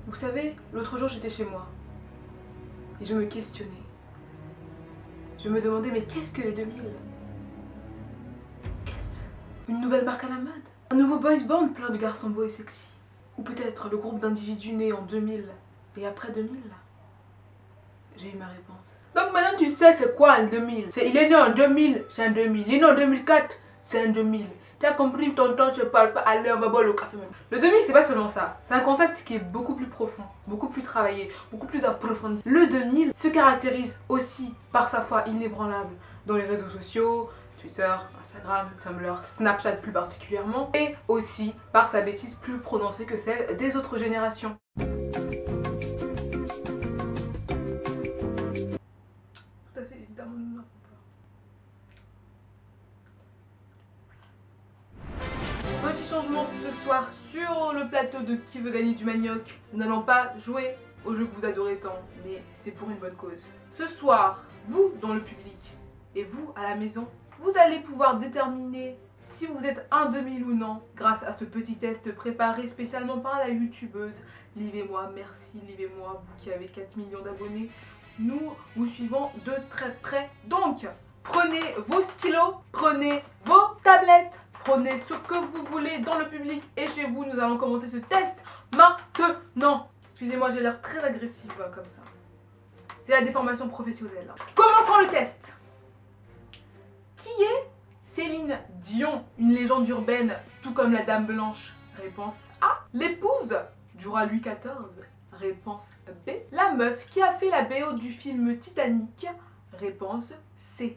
Vous savez, l'autre jour j'étais chez moi et je me questionnais. Je me demandais, mais qu'est-ce que les 2000? Qu'est-ce? Une nouvelle marque à la mode? Un nouveau boys band plein de garçons beaux et sexy? Ou peut-être le groupe d'individus nés en 2000 et après 2000? J'ai eu ma réponse. Donc maintenant tu sais c'est quoi un 2000? Il est né en 2000, c'est un 2000. Il est né en 2004, c'est un 2000. Tu as compris, tonton, je parle pas. Allez, on va boire le café maintenant. Le 2000, c'est pas seulement ça. C'est un concept qui est beaucoup plus profond, beaucoup plus travaillé, beaucoup plus approfondi. Le 2000 se caractérise aussi par sa foi inébranlable dans les réseaux sociaux, Twitter, Instagram, Tumblr, Snapchat plus particulièrement, et aussi par sa bêtise plus prononcée que celle des autres générations. Tout à fait, évidemment, nous n'avons pas. Petit changement ce soir sur le plateau de Qui veut gagner du manioc. Nous n'allons pas jouer au jeu que vous adorez tant, mais c'est pour une bonne cause. Ce soir, vous dans le public et vous à la maison, vous allez pouvoir déterminer si vous êtes un 2000 ou non grâce à ce petit test préparé spécialement par la youtubeuse Liv et moi. Merci Liv et moi, vous qui avez 4 millions d'abonnés. Nous vous suivons de très près. Donc, prenez vos stylos, prenez vos tablettes, prenez ce que vous voulez dans le public et chez vous. Nous allons commencer ce test maintenant. Excusez-moi, j'ai l'air très agressive comme ça. C'est la déformation professionnelle. Commençons le test. Qui est Céline Dion, une légende urbaine, tout comme la Dame Blanche? Réponse A. L'épouse du roi Louis XIV. Réponse B. La meuf qui a fait la BO du film Titanic. Réponse C.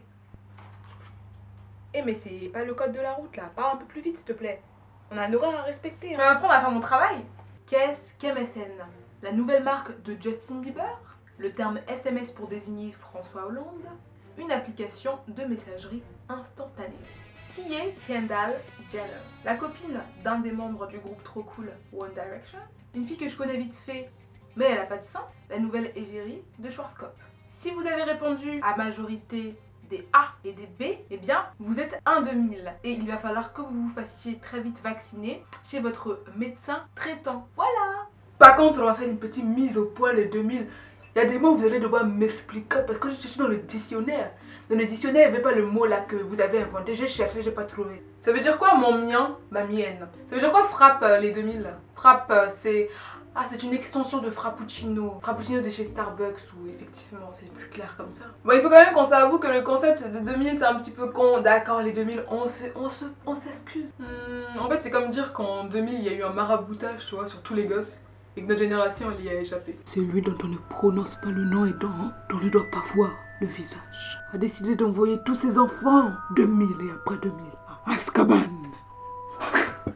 Eh mais c'est pas le code de la route là, parle un peu plus vite s'il te plaît. On a un horaire à respecter. Tu vas m'apprendre à faire mon travail. Qu'est-ce qu'MSN? La nouvelle marque de Justin Bieber? Le terme SMS pour désigner François Hollande? Une application de messagerie instantanée. Qui est Kendall Jenner? La copine d'un des membres du groupe trop cool One Direction? Une fille que je connais vite fait, mais elle a pas de sein? La nouvelle égérie de Schwarzkopf. Si vous avez répondu à majorité des A et des B, eh bien vous êtes un 2000 et il va falloir que vous vous fassiez très vite vacciner chez votre médecin traitant. Voilà. Par contre, on va faire une petite mise au point les 2000. Il y a des mots que vous allez devoir m'expliquer parce que je cherche dans le dictionnaire. Dans le dictionnaire, il n'y avait pas le mot là que vous avez inventé. J'ai cherché, j'ai pas trouvé. Ça veut dire quoi mon mien, ma mienne? Ça veut dire quoi frappe les 2000? Frappe, c'est... Ah, c'est une extension de Frappuccino. Frappuccino de chez Starbucks où effectivement c'est plus clair comme ça. Bon, il faut quand même qu'on s'avoue que le concept de 2000 c'est un petit peu con. D'accord, les 2000, on s'excuse. En fait, c'est comme dire qu'en 2000 il y a eu un maraboutage, tu vois, sur tous les gosses. Et que notre génération elle y a échappé. Celui dont on ne prononce pas le nom et dont on ne doit pas voir le visage a décidé d'envoyer tous ses enfants 2000 et après 2000 à Azkaban.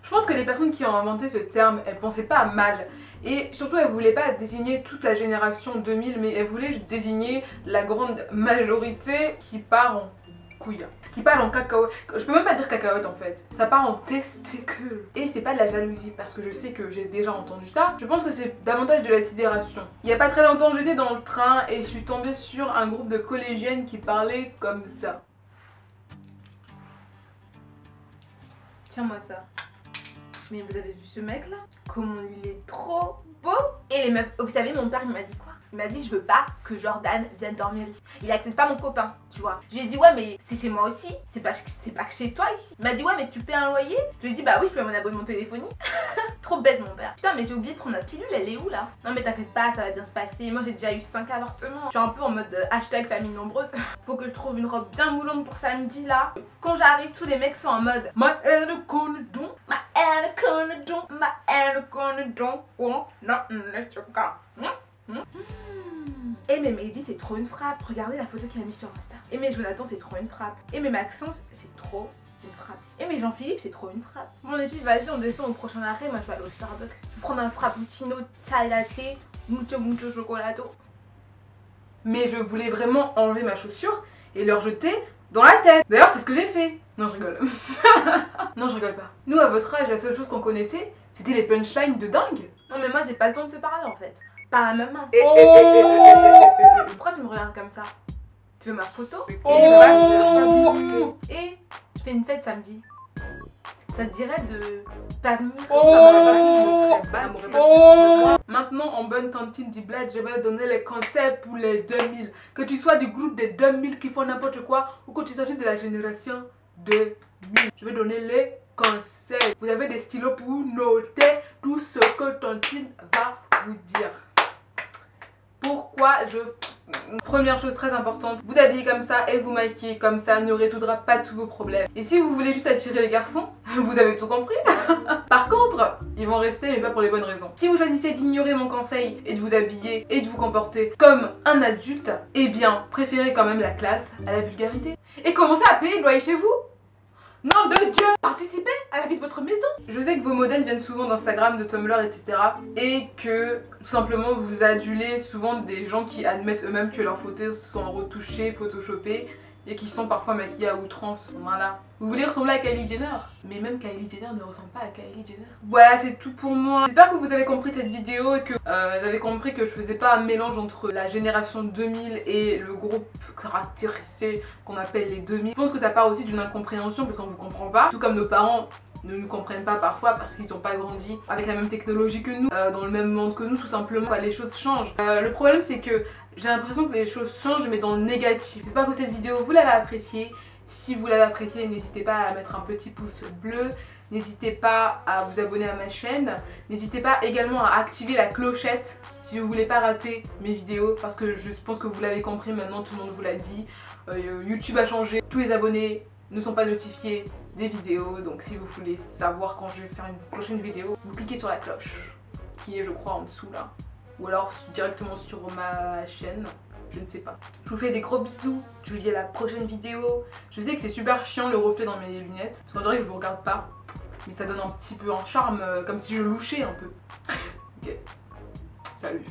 Je pense que les personnes qui ont inventé ce terme, elles pensaient pas mal. Et surtout, elles voulaient pas désigner toute la génération 2000, mais elles voulaient désigner la grande majorité qui part en couille. Qui part en cacahuète. Je peux même pas dire cacahuète en fait. Ça part en testicule. Et c'est pas de la jalousie, parce que je sais que j'ai déjà entendu ça. Je pense que c'est davantage de la sidération. Il y a pas très longtemps, j'étais dans le train et je suis tombée sur un groupe de collégiennes qui parlaient comme ça. Tiens-moi ça. Mais vous avez vu ce mec là? Comment il est trop beau! Et les meufs, vous savez, mon père il m'a dit quoi? Il m'a dit je veux pas que Jordan vienne dormir ici. Il accepte pas mon copain, tu vois. Je lui ai dit ouais mais c'est chez moi aussi, c'est pas que chez toi ici. Il m'a dit ouais mais tu paies un loyer? Je lui ai dit bah oui je paie mon abonnement téléphonie. Trop bête mon père. Putain mais j'ai oublié de prendre ma pilule, elle est où là? Non mais t'inquiète pas, ça va bien se passer. Moi j'ai déjà eu 5 avortements. Je suis un peu en mode hashtag famille nombreuse. Faut que je trouve une robe bien moulante pour samedi là. Quand j'arrive tous les mecs sont en mode ma anaconda, ma anaconda, ma anaconda. Oh non, let's go. Et mais Mehdi c'est trop une frappe. Regardez la photo qu'il a mis sur Insta. Et mais Jonathan c'est trop une frappe. Et mais Maxence c'est trop une frappe. Et mais Jean-Philippe c'est trop une frappe. Bon les filles vas-y on descend au prochain arrêt. Moi je vais aller au Starbucks. Je vais prendre un frappuccino chai latte mucho chocolato. Mais je voulais vraiment enlever ma chaussure et leur jeter dans la tête. D'ailleurs c'est ce que j'ai fait. Non je rigole. Non je rigole pas. Nous à votre âge la seule chose qu'on connaissait c'était les punchlines de dingue. Non mais moi j'ai pas le temps de te parler en fait. Par la même main. Pourquoi tu me regardes comme ça? Tu veux ma photo? Et je fais une fête samedi. C'est Ça te dirait de t'avenir? Maintenant, en bonne tantine du bled, je vais donner les conseils pour les 2000. Que tu sois du groupe des 2000 qui font n'importe quoi ou que tu sois de la génération 2000. Je vais donner les conseils. Vous avez des stylos pour noter tout ce que tantine va vous dire. Pourquoi je... Première chose très importante, vous habillez comme ça et vous maquillez comme ça ne résoudra pas tous vos problèmes. Et si vous voulez juste attirer les garçons, vous avez tout compris. Par contre, ils vont rester mais pas pour les bonnes raisons. Si vous choisissez d'ignorer mon conseil et de vous habiller et de vous comporter comme un adulte, eh bien, préférez quand même la classe à la vulgarité. Et commencez à payer le loyer chez vous. Nom de Dieu! Participez à la vie de votre maison! Je sais que vos modèles viennent souvent d'Instagram, de Tumblr, etc. Et que tout simplement vous adulez souvent des gens qui admettent eux-mêmes que leurs photos sont retouchées, photoshopées et qui sont parfois maquillées à outrance. Voilà. Vous voulez ressembler à Kylie Jenner? Mais même Kylie Jenner ne ressemble pas à Kylie Jenner. Voilà, c'est tout pour moi. J'espère que vous avez compris cette vidéo et que vous avez compris que je faisais pas un mélange entre la génération 2000 et le groupe caractérisé qu'on appelle les 2000. Je pense que ça part aussi d'une incompréhension parce qu'on vous comprend pas. Tout comme nos parents ne nous comprennent pas parfois parce qu'ils n'ont pas grandi avec la même technologie que nous, dans le même monde que nous tout simplement. Les choses changent. Le problème c'est que j'ai l'impression que les choses changent mais dans le négatif. J'espère que cette vidéo vous l'avez appréciée. Si vous l'avez appréciée, n'hésitez pas à mettre un petit pouce bleu. N'hésitez pas à vous abonner à ma chaîne. N'hésitez pas également à activer la clochette si vous voulez pas rater mes vidéos. Parce que je pense que vous l'avez compris maintenant, tout le monde vous l'a dit. YouTube a changé, tous les abonnés ne sont pas notifiés des vidéos. Donc si vous voulez savoir quand je vais faire une prochaine vidéo, vous cliquez sur la cloche qui est je crois en dessous là. Ou alors directement sur ma chaîne, je ne sais pas. Je vous fais des gros bisous, je vous dis à la prochaine vidéo. Je sais que c'est super chiant le reflet dans mes lunettes, parce qu'on dirait que je vous regarde pas. Mais ça donne un petit peu un charme, comme si je louchais un peu. Ok, salut.